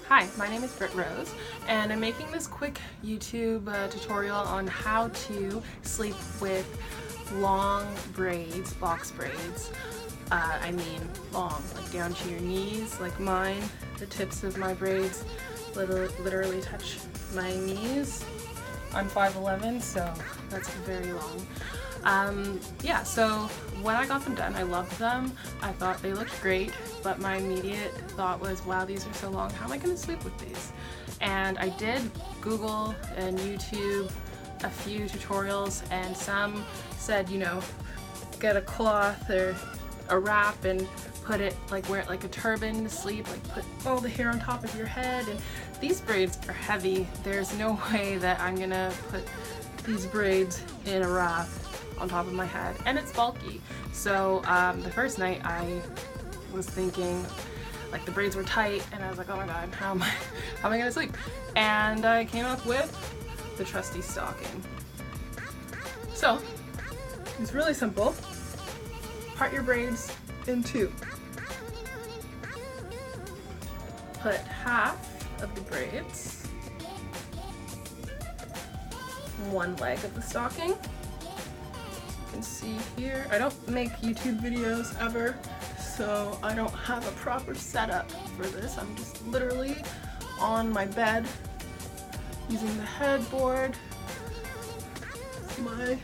Hi, my name is Britt Rose, and I'm making this quick YouTube tutorial on how to sleep with long braids, box braids. I mean long, like down to your knees, like mine. The tips of my braids literally touch my knees. I'm 5'11", so that's very long. Yeah, so when I got them done, I loved them. I thought they looked great, but my immediate thought was, wow, these are so long. How am I going to sleep with these? And I did Google and YouTube a few tutorials, and some said, you know, get a cloth or a wrap and put it, like wear it like a turban to sleep, like put all the hair on top of your head. And these braids are heavy. There's no way that I'm gonna put these braids in a wrap on top of my head, and it's bulky. So the first night I was thinking, like, the braids were tight, and I was like, oh my god, how am I gonna sleep? And I came up with the trusty stocking. So it's really simple. Part your braids in two. Put half of the braids in one leg of the stocking. You can see here, I don't make YouTube videos ever, so I don't have a proper setup for this. I'm just literally on my bed using the headboard, my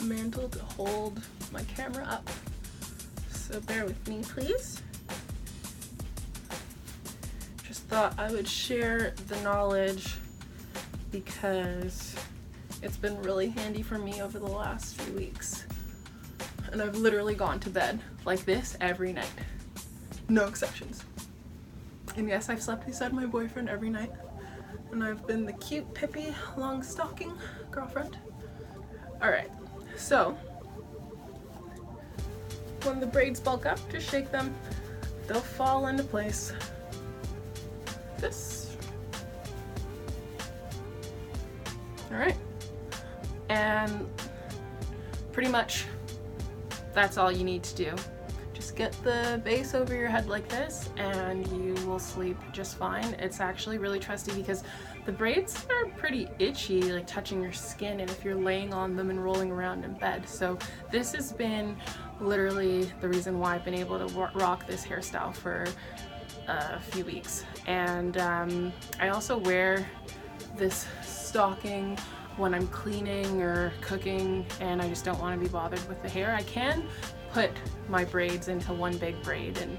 mantle to hold my camera up. So bear with me, please. Just thought I would share the knowledge because it's been really handy for me over the last few weeks. And I've literally gone to bed like this every night. No exceptions. And yes, I've slept beside my boyfriend every night. And I've been the cute, pippy, long stocking girlfriend. Alright, so when the braids bulk up, just shake them. They'll fall into place. This. Alright. And pretty much that's all you need to do. Just get the base over your head like this and you will sleep just fine. It's actually really trusty because the braids are pretty itchy, like touching your skin, and if you're laying on them and rolling around in bed. So this has been literally the reason why I've been able to rock this hairstyle for a few weeks. And I also wear this stocking when I'm cleaning or cooking and I just don't want to be bothered with the hair. I can put my braids into one big braid and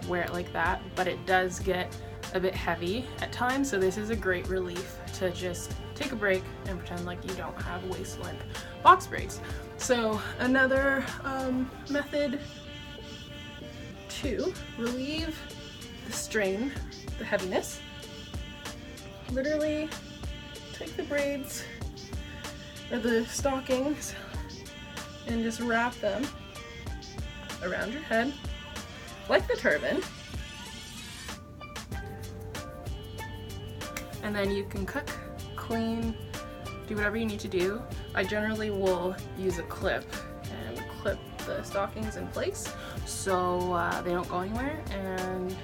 wear it like that, but it does get a bit heavy at times, so this is a great relief to just take a break and pretend like you don't have waist length box braids. So another method to relieve the strain, the heaviness, literally take the braids or the stockings and just wrap them around your head like the turban, and then you can cook, clean, do whatever you need to do. I generally will use a clip and clip the stockings in place so they don't go anywhere, and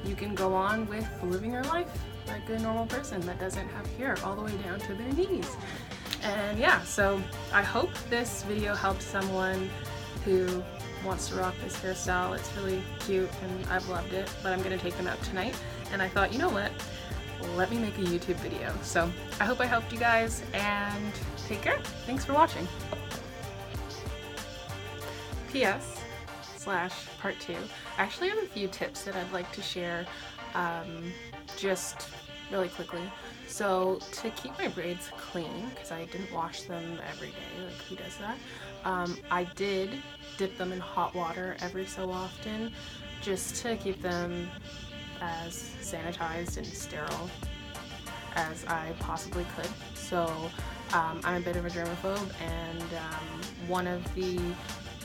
you can go on with living your life like a normal person that doesn't have hair all the way down to their knees. And yeah, so I hope this video helped someone who wants to rock this hairstyle. It's really cute and I've loved it, but I'm gonna take them out tonight. And I thought, you know what? Let me make a YouTube video. So I hope I helped you guys, and take care. Thanks for watching. PS/part 2. I actually have a few tips that I'd like to share just really quickly. So to keep my braids clean, because I didn't wash them every day, like who does that? I did dip them in hot water every so often just to keep them as sanitized and sterile as I possibly could. So I'm a bit of a germaphobe, and one of the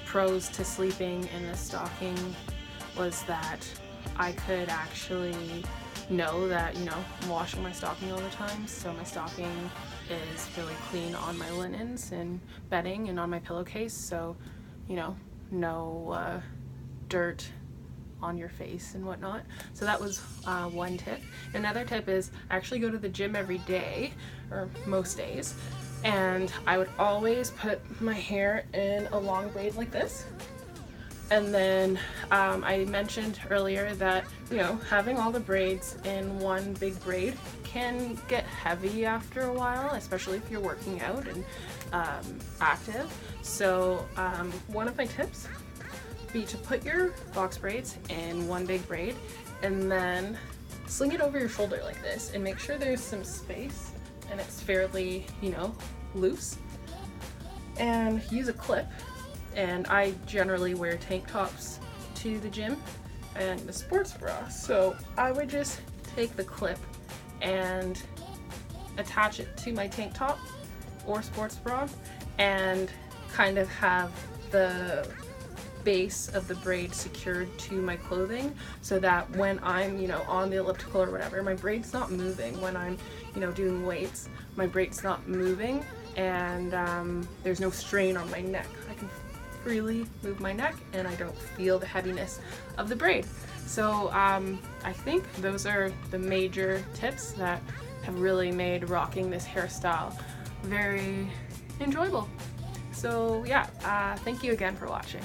pros to sleeping in the stocking was that I could actually know that, you know, I'm washing my stocking all the time, so my stocking is really clean on my linens and bedding and on my pillowcase, so, you know, no dirt on your face and whatnot. So that was one tip. Another tip is actually go to the gym every day, or most days, and I would always put my hair in a long braid like this. And then I mentioned earlier that, you know, having all the braids in one big braid can get heavy after a while, especially if you're working out and active. So one of my tips would be to put your box braids in one big braid and then sling it over your shoulder like this, and make sure there's some space and it's fairly, you know, loose. And use a clip. And I generally wear tank tops to the gym and a sports bra. So I would just take the clip and attach it to my tank top or sports bra and kind of have the base of the braid secured to my clothing, so that when I'm, you know, on the elliptical or whatever, my braid's not moving. When I'm, you know, doing weights, my braid's not moving, and there's no strain on my neck. I can freely move my neck and I don't feel the heaviness of the braid. So I think those are the major tips that have really made rocking this hairstyle very enjoyable. So yeah, thank you again for watching.